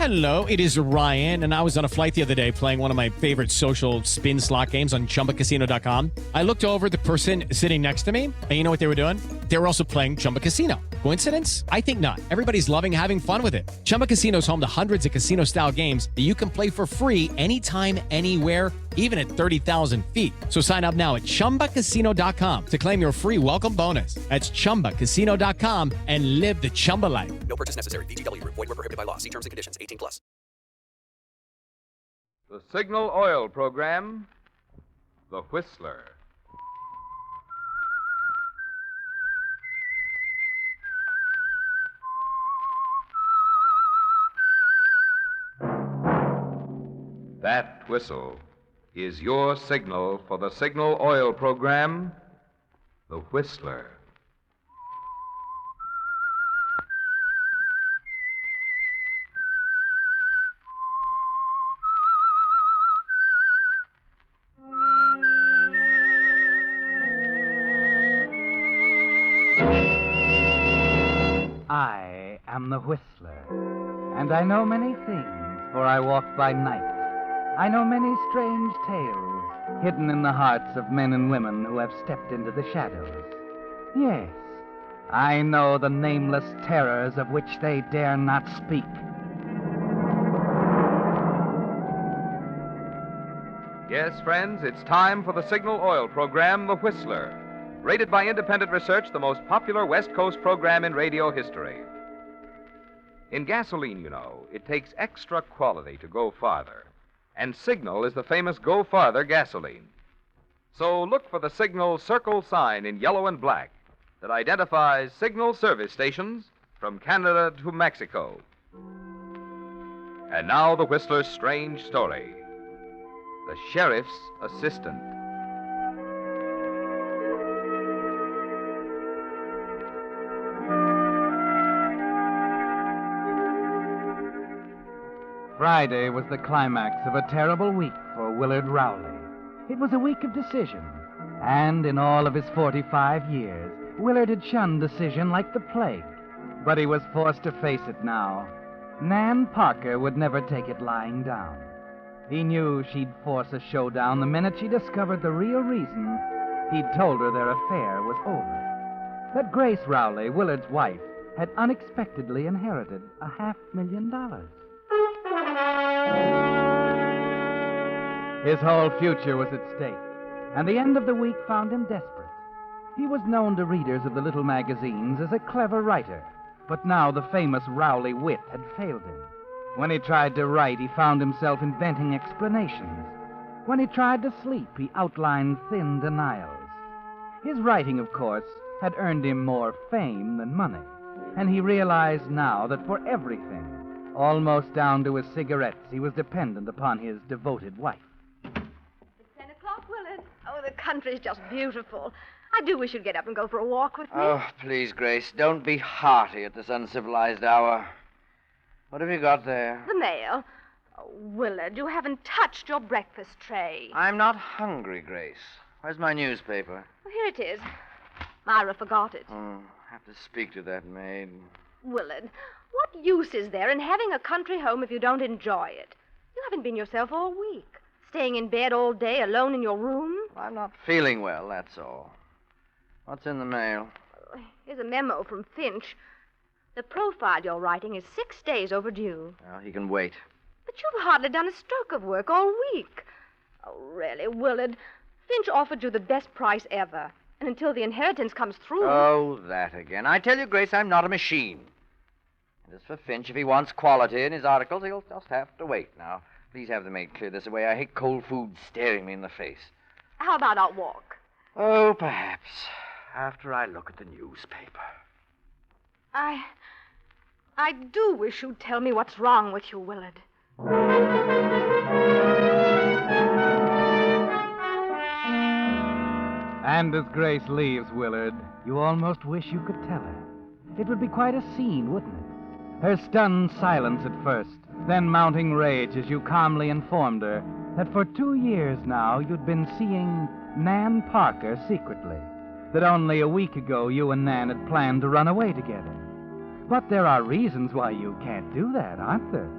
Hello, it is Ryan, and I was on a flight the other day playing one of my favorite social spin slot games on ChumbaCasino.com. I looked over at the person sitting next to me, and you know what they were doing? They were also playing Chumba Casino. Coincidence? I think not. Everybody's loving having fun with it. Chumba Casino is home to hundreds of casino-style games that you can play for free anytime, anywhere, even at 30,000 feet. So sign up now at ChumbaCasino.com to claim your free welcome bonus. That's ChumbaCasino.com and live the Chumba life. No purchase necessary. VGW. Void where prohibited by law. See terms and conditions. 18 plus. The Signal Oil Program, The Whistler. That whistle is your signal for the Signal Oil Program, The Whistler. I am the Whistler, and I know many things, for I walk by night. I know many strange tales hidden in the hearts of men and women who have stepped into the shadows. Yes, I know the nameless terrors of which they dare not speak. Yes, friends, it's time for the Signal Oil Program, The Whistler. Rated by independent research, the most popular West Coast program in radio history. In gasoline, you know, it takes extra quality to go farther. And Signal is the famous Go Farther gasoline. So look for the Signal circle sign in yellow and black that identifies Signal service stations from Canada to Mexico. And now the Whistler's strange story. The Sheriff's Assistant. Friday was the climax of a terrible week for Willard Rowley. It was a week of decision, and in all of his 45 years, Willard had shunned decision like the plague. But he was forced to face it now. Nan Parker would never take it lying down. He knew she'd force a showdown the minute she discovered the real reason he'd told her their affair was over. That Grace Rowley, Willard's wife, had unexpectedly inherited $500,000. His whole future was at stake, and the end of the week found him desperate. He was known to readers of the little magazines as a clever writer, but now the famous Rowley wit had failed him. When he tried to write, he found himself inventing explanations. When he tried to sleep, he outlined thin denials. His writing, of course, had earned him more fame than money, and he realized now that for everything, almost down to his cigarettes, he was dependent upon his devoted wife. It's 10 o'clock, Willard. Oh, the country's just beautiful. I do wish you'd get up and go for a walk with me. Oh, please, Grace, don't be hearty at this uncivilized hour. What have you got there? The mail. Oh, Willard, you haven't touched your breakfast tray. I'm not hungry, Grace. Where's my newspaper? Oh, here it is. Myra forgot it. Oh, I have to speak to that maid. Willard, what use is there in having a country home if you don't enjoy it? You haven't been yourself all week. Staying in bed all day alone in your room? I'm not feeling well, that's all. What's in the mail? Here's a memo from Finch. The profile you're writing is 6 days overdue. Well, he can wait. But you've hardly done a stroke of work all week. Oh, really, Willard? Finch offered you the best price ever. And until the inheritance comes through... Oh, that again. I tell you, Grace, I'm not a machine. And as for Finch, if he wants quality in his articles, he'll just have to wait. Now, please have the maid clear this away. I hate cold food staring me in the face. How about our walk? Oh, perhaps. After I look at the newspaper. I do wish you'd tell me what's wrong with you, Willard. And as Grace leaves Willard, you almost wish you could tell her. It would be quite a scene, wouldn't it? Her stunned silence at first, then mounting rage as you calmly informed her that for 2 years now you'd been seeing Nan Parker secretly, that only a week ago you and Nan had planned to run away together. But there are reasons why you can't do that, aren't there?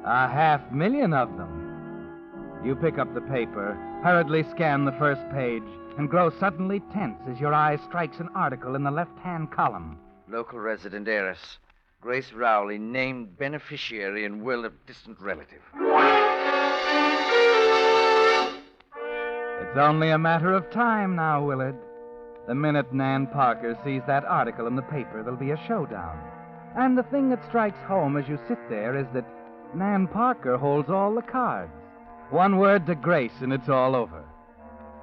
500,000 of them. You pick up the paper, hurriedly scan the first page, and grow suddenly tense as your eye strikes an article in the left-hand column. Local resident heiress. Grace Rowley, named beneficiary in will of distant relative. It's only a matter of time now, Willard. The minute Nan Parker sees that article in the paper, there'll be a showdown. And the thing that strikes home as you sit there is that Nan Parker holds all the cards. One word to Grace and it's all over.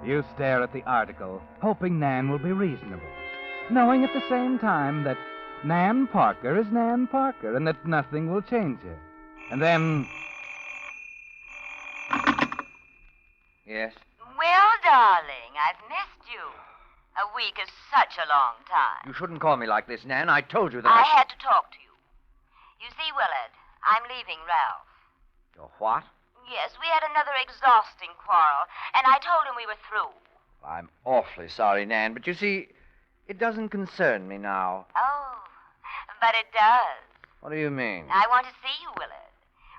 You stare at the article, hoping Nan will be reasonable, knowing at the same time that Nan Parker is Nan Parker and that nothing will change her. And then... Yes? Well, darling, I've missed you. A week is such a long time. You shouldn't call me like this, Nan. I told you that I had to talk to you. You see, Willard, I'm leaving Ralph. You're what? Yes, we had another exhausting quarrel, and I told him we were through. I'm awfully sorry, Nan, but you see, it doesn't concern me now. Oh, but it does. What do you mean? I want to see you, Willard.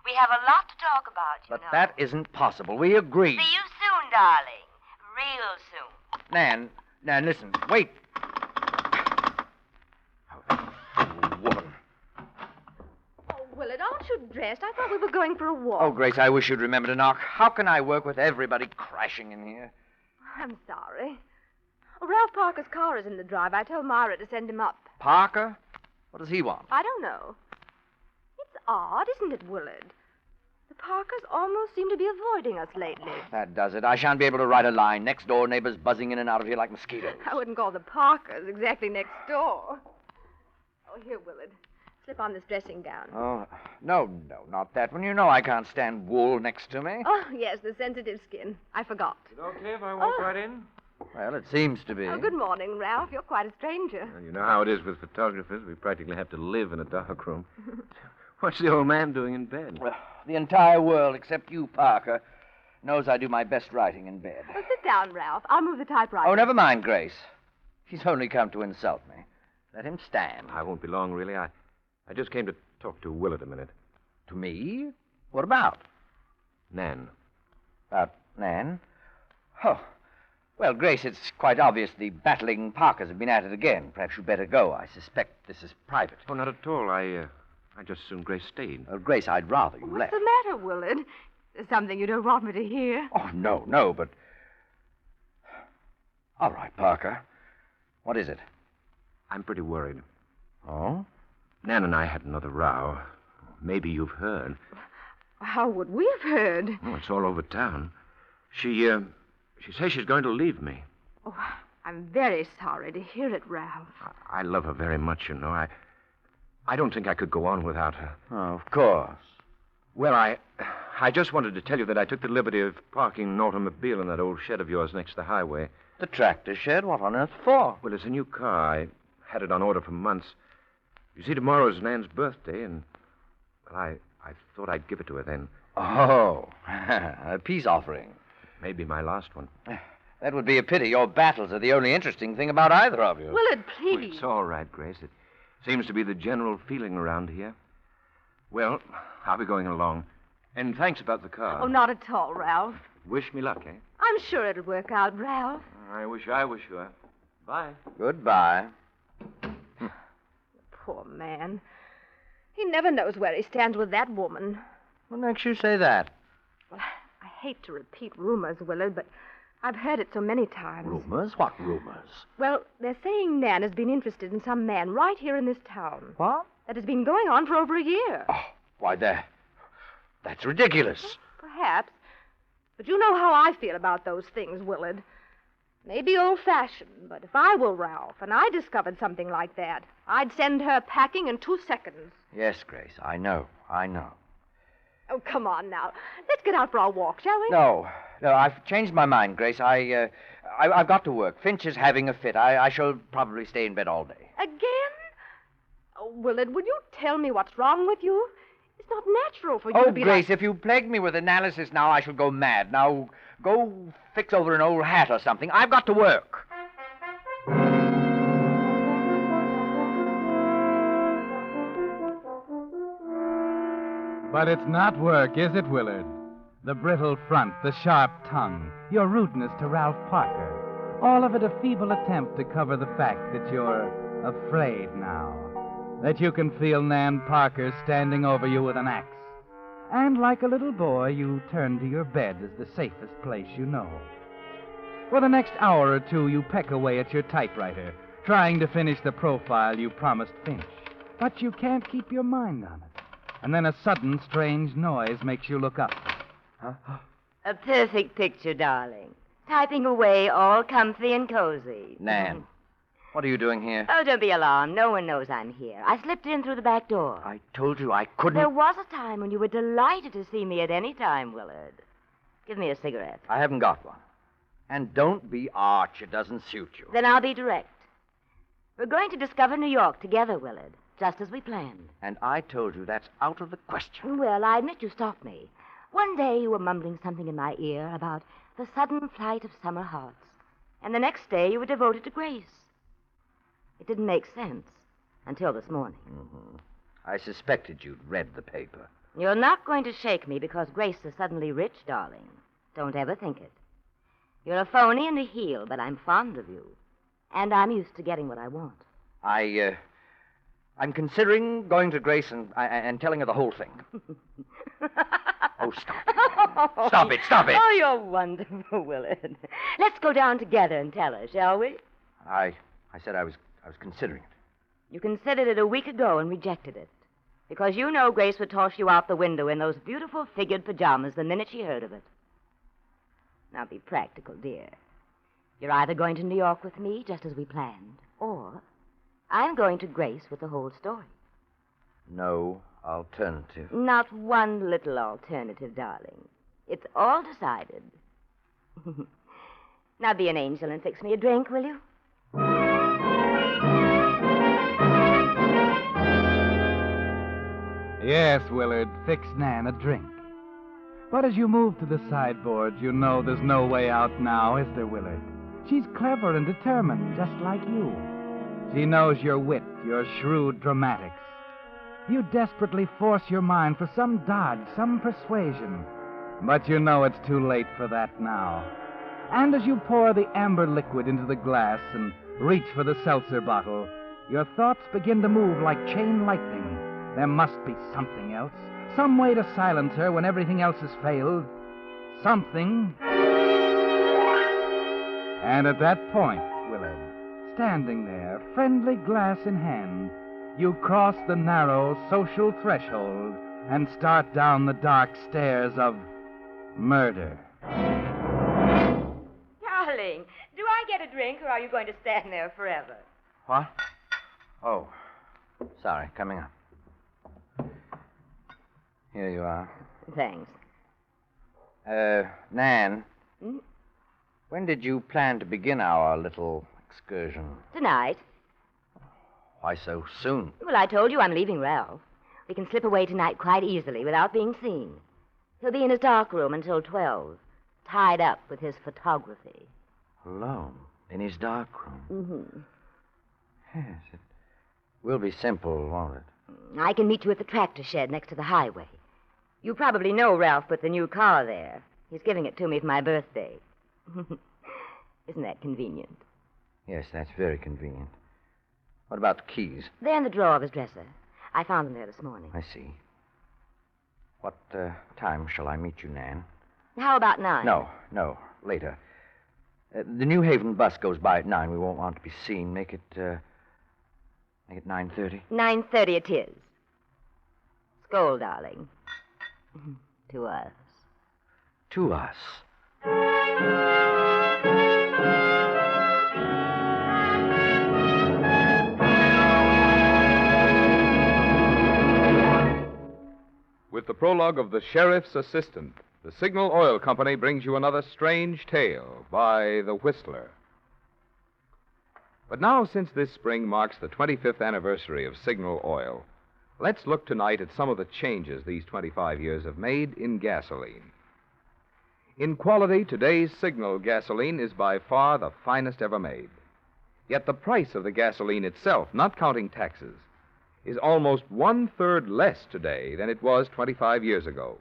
We have a lot to talk about, you But know. that isn't possible. We agreed. See you soon, darling. Real soon. Nan, listen. Wait. Woman. Oh, Willard, aren't you dressed? I thought we were going for a walk. Oh, Grace, I wish you'd remember to knock. How can I work with everybody crashing in here? I'm sorry. Oh, Ralph Parker's car is in the drive. I told Myra to send him up. Parker? What does he want? I don't know. It's odd, isn't it, Willard? The Parkers almost seem to be avoiding us lately. That does it. I shan't be able to write a line. Next door neighbors buzzing in and out of here like mosquitoes. I wouldn't call the Parkers exactly next door. Oh, here, Willard. Slip on this dressing gown. Oh, no, not that one. You know I can't stand wool next to me. Oh, yes, the sensitive skin. I forgot. Is it okay if I walk right in? Well, it seems to be. Oh, good morning, Ralph. You're quite a stranger. Well, you know how it is with photographers. We practically have to live in a dark room. What's the old man doing in bed? Well, the entire world, except you, Parker, knows I do my best writing in bed. Well, sit down, Ralph. I'll move the typewriter. Oh, never mind, Grace. He's only come to insult me. Let him stand. I won't be long, really. I just came to talk to Willard a minute. To me? What about? Nan. About Nan? Oh. Well, Grace, it's quite obvious the battling Parkers have been at it again. Perhaps you'd better go. I suspect this is private. Oh, not at all. I just assumed Grace stayed. Well, Grace, I'd rather you What's left. the matter, Willard? There's something you don't want me to hear. Oh, no, but... All right, Parker. What is it? I'm pretty worried. Oh? Nan and I had another row. Maybe you've heard. How would we have heard? Oh, it's all over town. She says she's going to leave me. Oh, I'm very sorry to hear it, Ralph. I love her very much, you know. I don't think I could go on without her. Oh, of course. Well, I just wanted to tell you that I took the liberty of parking an automobile in that old shed of yours next to the highway. The tractor shed? What on earth for? Well, it's a new car. I had it on order for months. You see, tomorrow's Nan's birthday, and well, I thought I'd give it to her then. Oh, a peace offering. Maybe my last one. That would be a pity. Your battles are the only interesting thing about either of you. Willard, Well, please. it's all right, Grace. It seems to be the general feeling around here. Well, I'll be going along. And thanks about the car. Oh, not at all, Ralph. Wish me luck, eh? I'm sure it'll work out, Ralph. I wish I was sure. Bye. Goodbye. Poor man. He never knows where he stands with that woman. What makes you say that? Well, I hate to repeat rumors, Willard, but I've heard it so many times. Rumors? What rumors? Well, they're saying Nan has been interested in some man right here in this town. What? That has been going on for over a year. Oh, why, that's ridiculous. Perhaps. But you know how I feel about those things, Willard. Maybe old-fashioned, but if I were Ralph and I discovered something like that, I'd send her packing in 2 seconds. Yes, Grace, I know. Oh, come on now. Let's get out for our walk, shall we? No, I've changed my mind, Grace. I've got to work. Finch is having a fit. I shall probably stay in bed all day. Again? Oh, Willard, will you tell me what's wrong with you? It's not natural for you Oh, to be Grace, if you plague me with analysis now, I shall go mad. Now, go fix over an old hat or something. I've got to work. But it's not work, is it, Willard? The brittle front, the sharp tongue, your rudeness to Ralph Parker. All of it a feeble attempt to cover the fact that you're afraid now. That you can feel Nan Parker standing over you with an axe. And like a little boy, you turn to your bed as the safest place you know. For the next hour or two, you peck away at your typewriter, trying to finish the profile you promised Finch. But you can't keep your mind on it. And then a sudden, strange noise makes you look up. Huh? A perfect picture, darling. Typing away, all comfy and cozy. Nan, what are you doing here? Oh, don't be alarmed. No one knows I'm here. I slipped in through the back door. I told you I couldn't. There was a time when you were delighted to see me at any time, Willard. Give me a cigarette. I haven't got one. And don't be arch. It doesn't suit you. Then I'll be direct. We're going to discover New York together, Willard, just as we planned. And I told you that's out of the question. Well, I admit you stopped me. One day you were mumbling something in my ear about the sudden flight of summer hearts. And the next day you were devoted to Grace. It didn't make sense until this morning. Mm-hmm. I suspected you'd read the paper. You're not going to shake me because Grace is suddenly rich, darling. Don't ever think it. You're a phony and a heel, but I'm fond of you. And I'm used to getting what I want. I'm considering going to Grace and telling her the whole thing. Oh, stop it. Stop it, stop it. Oh, you're wonderful, Willard. Let's go down together and tell her, shall we? I said I was considering it. You considered it a week ago and rejected it. Because you know Grace would toss you out the window in those beautiful figured pajamas the minute she heard of it. Now be practical, dear. You're either going to New York with me, just as we planned, or I'm going to Grace with the whole story. No alternative. Not one little alternative, darling. It's all decided. Now be an angel and fix me a drink, will you? Yes, Willard, fix Nan a drink. But as you move to the sideboard, you know there's no way out now, is there, Willard? She's clever and determined, just like you. She knows your wit, your shrewd dramatics. You desperately force your mind for some dodge, some persuasion. But you know it's too late for that now. And as you pour the amber liquid into the glass and reach for the seltzer bottle, your thoughts begin to move like chain lightning. There must be something else, some way to silence her when everything else has failed. Something. And at that point, Willard, standing there, friendly glass in hand, you cross the narrow social threshold and start down the dark stairs of murder. Darling, do I get a drink or are you going to stand there forever? What? Oh, sorry, coming up. Here you are. Thanks. Nan, when did you plan to begin our little excursion? Tonight. Why so soon? Well, I told you I'm leaving Ralph. We can slip away tonight quite easily without being seen. He'll be in his dark room until 12, tied up with his photography. Alone? In his dark room? Mm-hmm. Yes, it will be simple, won't it? I can meet you at the tractor shed next to the highway. You probably know Ralph put the new car there. He's giving it to me for my birthday. Isn't that convenient? Yes, that's very convenient. What about the keys? They're in the drawer of his dresser. I found them there this morning. I see. What time shall I meet you, Nan? How about 9? No, later. The New Haven bus goes by at 9. We won't want to be seen. Make it 9:30. 9:30 it is. Skoll, darling. To us. To us. With the prologue of The Sheriff's Assistant, the Signal Oil Company brings you another strange tale by The Whistler. But now, since this spring marks the 25th anniversary of Signal Oil, let's look tonight at some of the changes these 25 years have made in gasoline. In quality, today's Signal gasoline is by far the finest ever made. Yet the price of the gasoline itself, not counting taxes, is almost 1/3 less today than it was 25 years ago.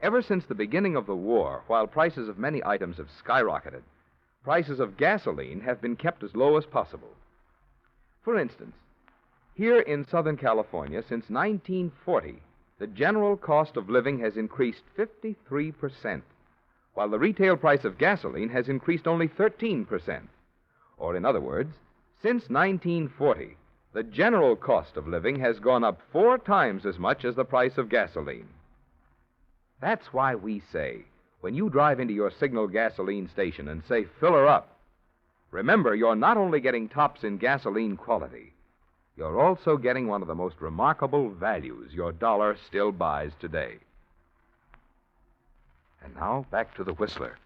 Ever since the beginning of the war, while prices of many items have skyrocketed, prices of gasoline have been kept as low as possible. For instance, here in Southern California, since 1940, the general cost of living has increased 53%, while the retail price of gasoline has increased only 13%. Or, in other words, since 1940, the general cost of living has gone up 4 times as much as the price of gasoline. That's why we say, when you drive into your Signal gasoline station and say, "Fill her up," remember you're not only getting tops in gasoline quality, you're also getting one of the most remarkable values your dollar still buys today. And now, back to the Whistler.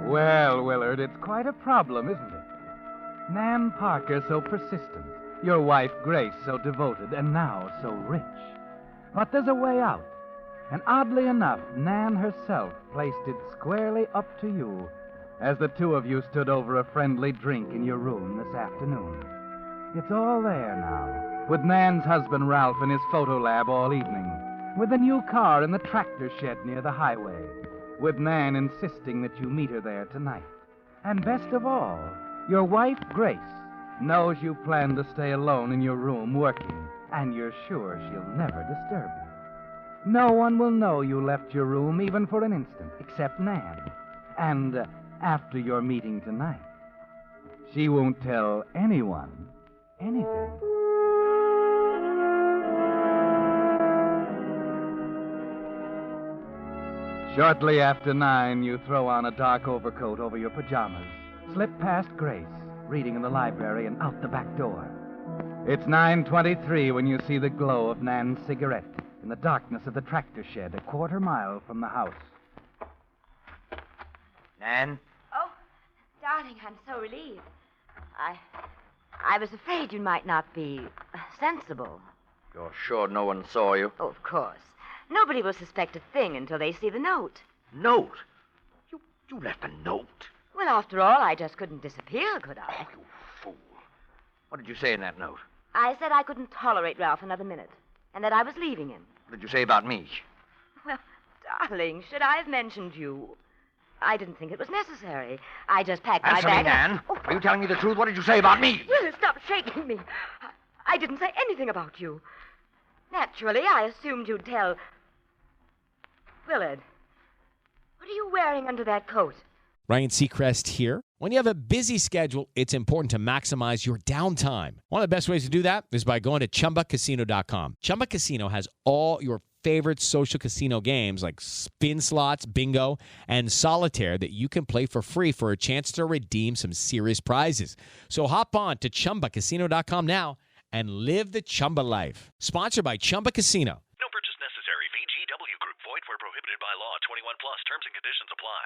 Well, Willard, it's quite a problem, isn't it? Nan Parker so persistent, your wife Grace so devoted, and now so rich. But there's a way out. And oddly enough, Nan herself placed it squarely up to you as the two of you stood over a friendly drink in your room this afternoon. It's all there now, with Nan's husband Ralph in his photo lab all evening, with the new car in the tractor shed near the highway, with Nan insisting that you meet her there tonight. And best of all, your wife, Grace, knows you plan to stay alone in your room working, and you're sure she'll never disturb you. No one will know you left your room even for an instant, except Nan. And after your meeting tonight, she won't tell anyone anything. Shortly after 9, you throw on a dark overcoat over your pajamas, slip past Grace, reading in the library, and out the back door. It's 9:23 when you see the glow of Nan's cigarette in the darkness of the tractor shed a quarter mile from the house. Nan? Oh, darling, I'm so relieved. I was afraid you might not be sensible. You're sure no one saw you? Oh, of course. Nobody will suspect a thing until they see the note. Note? You left a note? Well, after all, I just couldn't disappear, could I? Oh, you fool. What did you say in that note? I said I couldn't tolerate Ralph another minute, and that I was leaving him. What did you say about me? Well, darling, should I have mentioned you? I didn't think it was necessary. I just packed my Answer bag. me, Nan. Are you telling me the truth? What did you say about me? Will, stop shaking me. I didn't say anything about you. Naturally, I assumed you'd tell. Willard, what are you wearing under that coat? Ryan Seacrest here. When you have a busy schedule, it's important to maximize your downtime. One of the best ways to do that is by going to ChumbaCasino.com. Chumba Casino has all your favorite social casino games like spin slots, bingo, and solitaire that you can play for free for a chance to redeem some serious prizes. So hop on to ChumbaCasino.com now and live the Chumba life. Sponsored by Chumba Casino. No purchase necessary. VGW Group. Void where prohibited by law. 21 plus. Terms and conditions apply.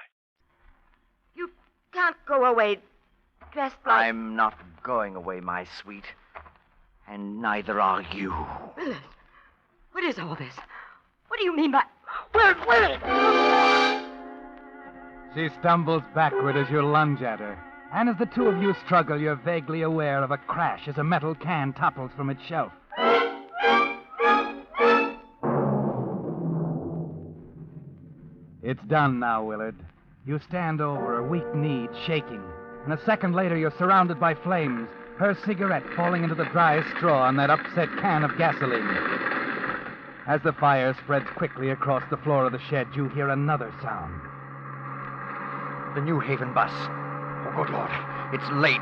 You can't go away dressed like... I'm not going away, my sweet. And neither are you. Willard, what is all this? What do you mean by... Willard! She stumbles backward as you lunge at her. And as the two of you struggle, you're vaguely aware of a crash as a metal can topples from its shelf. It's done now, Willard. You stand over her, weak-kneed, shaking. And a second later, you're surrounded by flames, her cigarette falling into the dry straw on that upset can of gasoline. As the fire spreads quickly across the floor of the shed, you hear another sound. The New Haven bus. Oh, good Lord. It's late.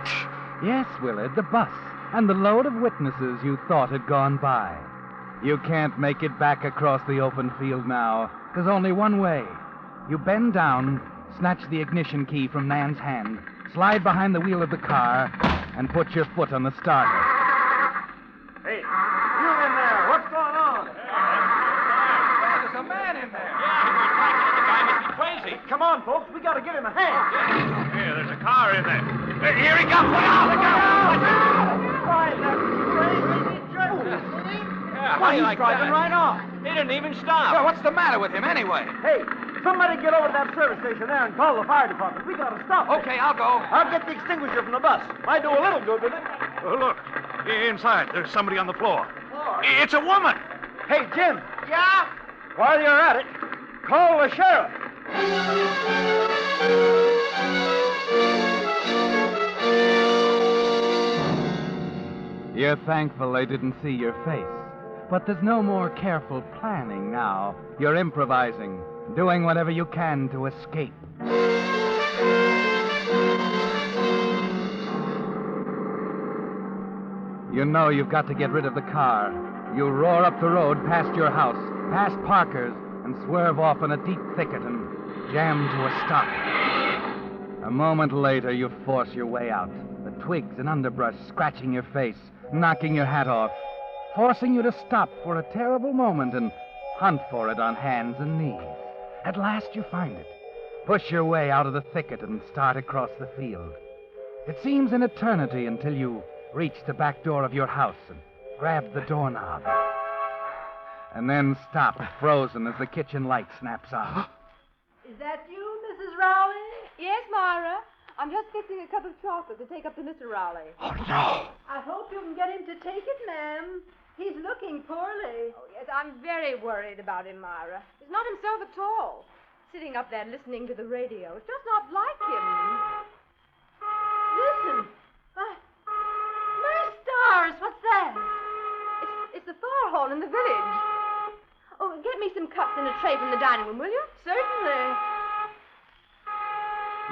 Yes, Willard, the bus, and the load of witnesses you thought had gone by. You can't make it back across the open field now. There's only one way. You bend down, snatch the ignition key from Nan's hand, slide behind the wheel of the car, and put your foot on the starter. Hey, you in there. What's going on? There's a man in there. Yeah, the guy must be crazy. Come on, folks. We got to give him a hand. Here, there's a car in there. Here he comes. Look out! Look out! Why, that crazy jerk. Why he's driving right off. He didn't even stop. Well, what's the matter with him anyway? Hey, somebody get over to that service station there and call the fire department. We got to stop this. Okay, I'll go. I'll get the extinguisher from the bus. Might do a little good with it. Oh, look. Inside, there's somebody on the floor. It's a woman. Hey, Jim. Yeah? While you're at it, call the sheriff. You're thankful they didn't see your face. But there's no more careful planning now. You're improvising, doing whatever you can to escape. You know you've got to get rid of the car. You roar up the road past your house, past Parker's, and swerve off in a deep thicket and jam to a stop. A moment later, you force your way out, the twigs and underbrush scratching your face, knocking your hat off, forcing you to stop for a terrible moment and hunt for it on hands and knees. At last you find it. Push your way out of the thicket and start across the field. It seems an eternity until you reach the back door of your house and grab the doorknob. And then stop, frozen, as the kitchen light snaps on. Is that you, Mrs. Rowley? Yes, Myra. I'm just fixing a cup of chocolate to take up to Mr. Rowley. Oh, no. I hope you can get him to take it, ma'am. He's looking poorly. Oh, yes, I'm very worried about him, Myra. He's not himself at all. Sitting up there listening to the radio. It's just not like him. Listen. My stars, what's that? It's the fire horn in the village. Oh, get me some cups and a tray from the dining room, will you? Certainly.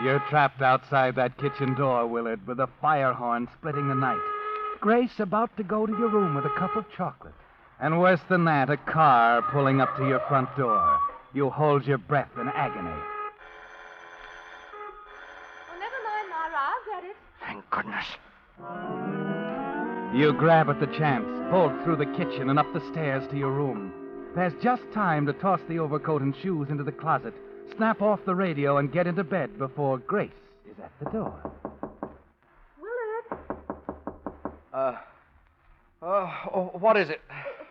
You're trapped outside that kitchen door, Willard, with a fire horn splitting the night. Grace about to go to your room with a cup of chocolate. And worse than that, a car pulling up to your front door. You hold your breath in agony. Oh, never mind, Myra. I'll get it. Thank goodness. You grab at the chance, bolt through the kitchen and up the stairs to your room. There's just time to toss the overcoat and shoes into the closet, snap off the radio, and get into bed before Grace is at the door. Willard, What is it?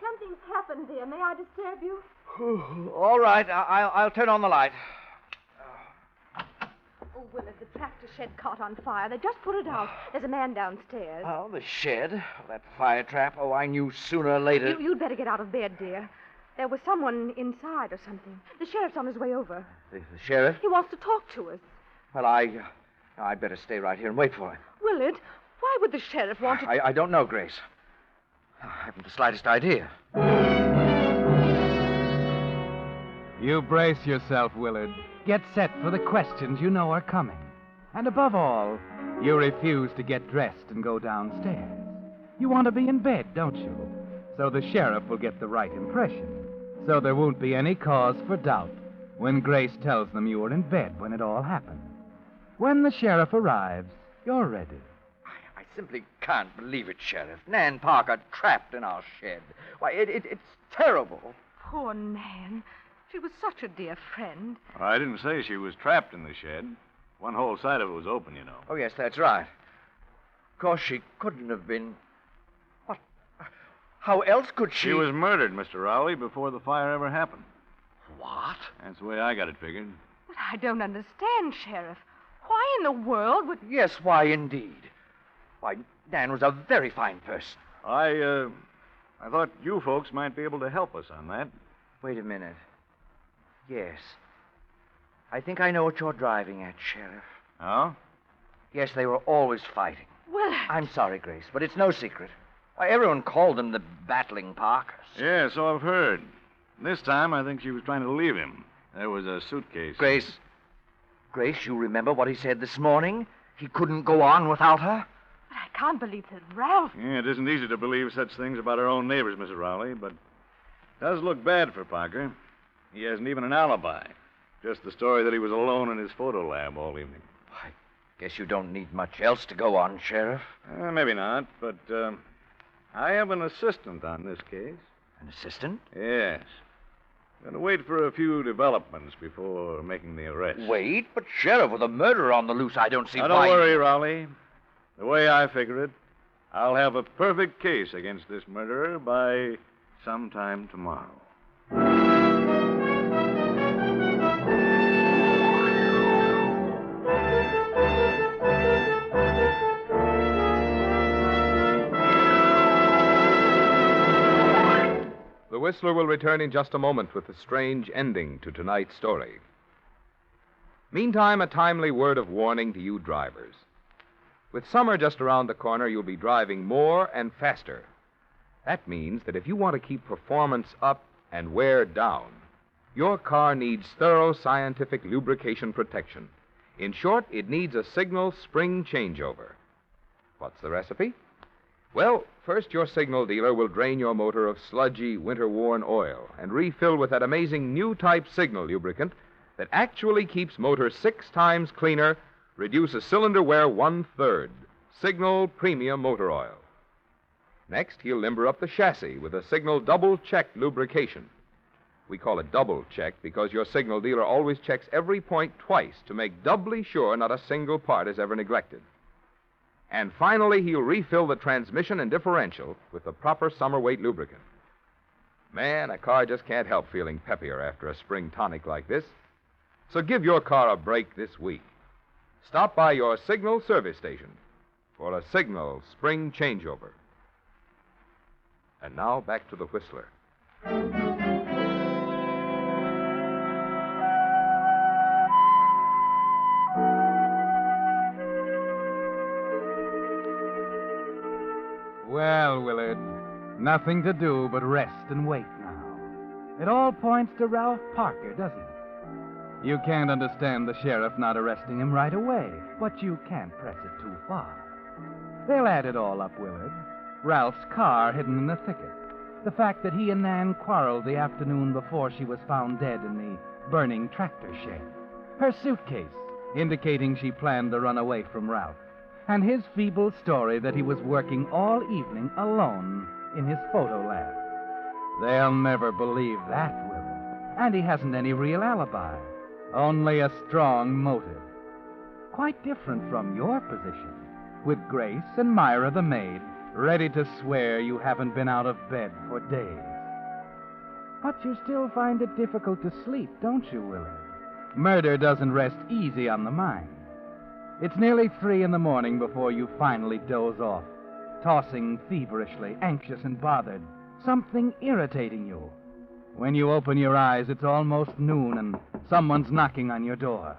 something's happened, dear. May I disturb you? All right, I'll turn on the light. Oh, Willard, the tractor shed caught on fire. They just put it out. There's a man downstairs. Oh, the shed. That fire trap. Oh, I knew sooner or later. You'd better get out of bed, dear. There was someone inside or something. The sheriff's on his way over. The sheriff? He wants to talk to us. Well, I'd better stay right here and wait for him. Willard, why would the sheriff want to... I don't know, Grace. I haven't the slightest idea. You brace yourself, Willard. Get set for the questions you know are coming. And above all, you refuse to get dressed and go downstairs. You want to be in bed, don't you? So the sheriff will get the right impression. So there won't be any cause for doubt when Grace tells them you were in bed when it all happened. When the sheriff arrives, you're ready. I simply can't believe it, Sheriff. Nan Parker trapped in our shed. Why, it's terrible. Poor Nan. She was such a dear friend. Well, I didn't say she was trapped in the shed. One whole side of it was open, you know. Oh, yes, that's right. Of course, she couldn't have been... What? How else could she... She was murdered, Mr. Rowley, before the fire ever happened. What? That's the way I got it figured. But I don't understand, Sheriff. Why in the world would... Yes, why, indeed. Why, Nan was a very fine person. I thought you folks might be able to help us on that. Wait a minute. Yes. I think I know what you're driving at, Sheriff. Oh? Yes, they were always fighting. Willard. I'm sorry, Grace, but it's no secret. Why, everyone called them the Battling Parkers. Yeah, so I've heard. This time, I think she was trying to leave him. There was a suitcase. Grace, you remember what he said this morning? He couldn't go on without her? But I can't believe that Ralph... Yeah, it isn't easy to believe such things about our own neighbors, Mrs. Rowley, but it does look bad for Parker. He hasn't even an alibi. Just the story that he was alone in his photo lab all evening. I guess you don't need much else to go on, Sheriff. Maybe not, but I have an assistant on this case. An assistant? Yes. Gonna wait for a few developments before making the arrest. Wait, but Sheriff, with a murderer on the loose, I don't see Now, why... don't worry, Rowley. The way I figure it, I'll have a perfect case against this murderer by sometime tomorrow. The Whistler will return in just a moment with the strange ending to tonight's story. Meantime, a timely word of warning to you drivers. With summer just around the corner, you'll be driving more and faster. That means that if you want to keep performance up and wear down, your car needs thorough scientific lubrication protection. In short, it needs a Signal spring changeover. What's the recipe? Well, first your Signal dealer will drain your motor of sludgy, winter-worn oil and refill with that amazing new type Signal lubricant that actually keeps motors 6 times cleaner, reduces cylinder wear 1/3. Signal Premium Motor Oil. Next, he'll limber up the chassis with a Signal double-check lubrication. We call it double-check because your Signal dealer always checks every point twice to make doubly sure not a single part is ever neglected. And finally, he'll refill the transmission and differential with the proper summer weight lubricant. Man, a car just can't help feeling peppier after a spring tonic like this. So give your car a break this week. Stop by your Signal service station for a Signal spring changeover. And now back to the Whistler. Well, Willard, nothing to do but rest and wait now. It all points to Ralph Parker, doesn't it? You can't understand the sheriff not arresting him right away, but you can't press it too far. They'll add it all up, Willard. Ralph's car hidden in the thicket. The fact that he and Nan quarreled the afternoon before she was found dead in the burning tractor shed. Her suitcase, indicating she planned to run away from Ralph. And his feeble story that he was working all evening alone in his photo lab. They'll never believe that, Willard. And he hasn't any real alibi. Only a strong motive. Quite different from your position, with Grace and Myra the maid ready to swear you haven't been out of bed for days. But you still find it difficult to sleep, don't you, Willard? Murder doesn't rest easy on the mind. It's nearly 3 a.m. before you finally doze off, tossing feverishly, anxious and bothered, something irritating you. When you open your eyes, it's almost noon and someone's knocking on your door.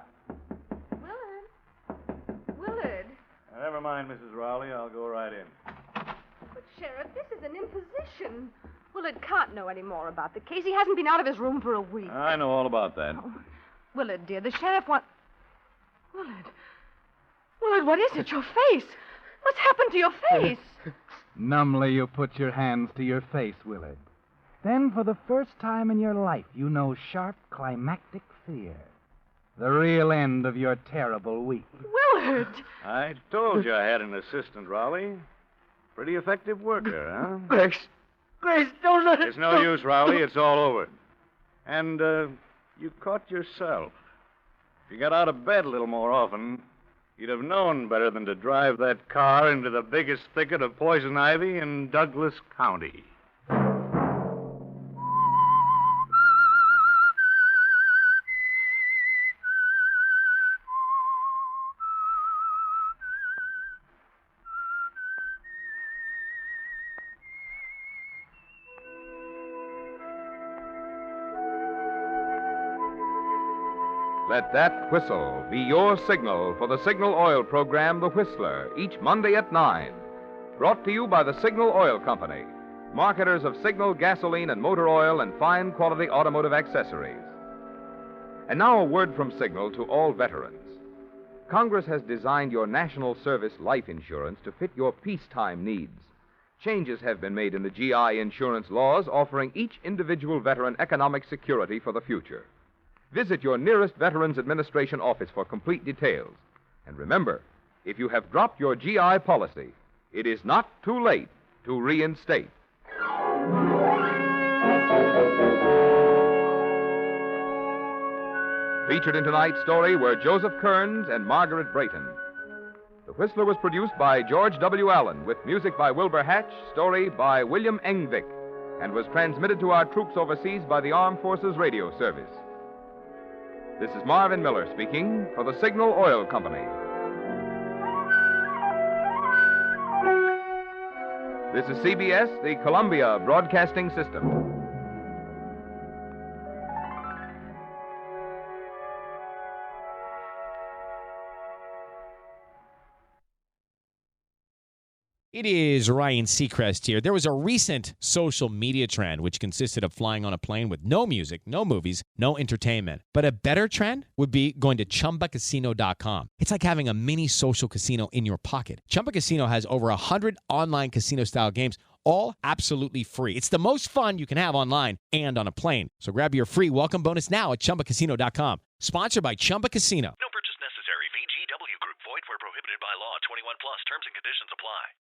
Willard? Never mind, Mrs. Rowley. I'll go right in. But, Sheriff, this is an imposition. Willard can't know any more about the case. He hasn't been out of his room for a week. I know all about that. Oh, Willard, dear, the sheriff wants... Willard, what is it? Your face. What's happened to your face? Numbly, you put your hands to your face, Willard. Then, for the first time in your life, you know sharp, climactic fear. The real end of your terrible week. Willard! I told you I had an assistant, Rowley. Pretty effective worker, huh? Grace, don't let it... It's no use, Rowley. It's all over. And, you caught yourself. If you got out of bed a little more often, you'd have known better than to drive that car into the biggest thicket of poison ivy in Douglas County. Let that whistle be your signal for the Signal Oil program, The Whistler, each Monday at 9. Brought to you by the Signal Oil Company, marketers of Signal gasoline and motor oil and fine quality automotive accessories. And now a word from Signal to all veterans. Congress has designed your National Service life insurance to fit your peacetime needs. Changes have been made in the GI insurance laws, offering each individual veteran economic security for the future. Visit your nearest Veterans Administration office for complete details. And remember, if you have dropped your GI policy, it is not too late to reinstate. Featured in tonight's story were Joseph Kearns and Margaret Brayton. The Whistler was produced by George W. Allen, with music by Wilbur Hatch, story by William Engvik, and was transmitted to our troops overseas by the Armed Forces Radio Service. This is Marvin Miller speaking for the Signal Oil Company. This is CBS, the Columbia Broadcasting System. It is Ryan Seacrest here. There was a recent social media trend which consisted of flying on a plane with no music, no movies, no entertainment. But a better trend would be going to ChumbaCasino.com. It's like having a mini social casino in your pocket. Chumba Casino has over 100 online casino-style games, all absolutely free. It's the most fun you can have online and on a plane. So grab your free welcome bonus now at ChumbaCasino.com. Sponsored by Chumba Casino. No purchase necessary. VGW Group. Void where prohibited by law. 21 plus. Terms and conditions apply.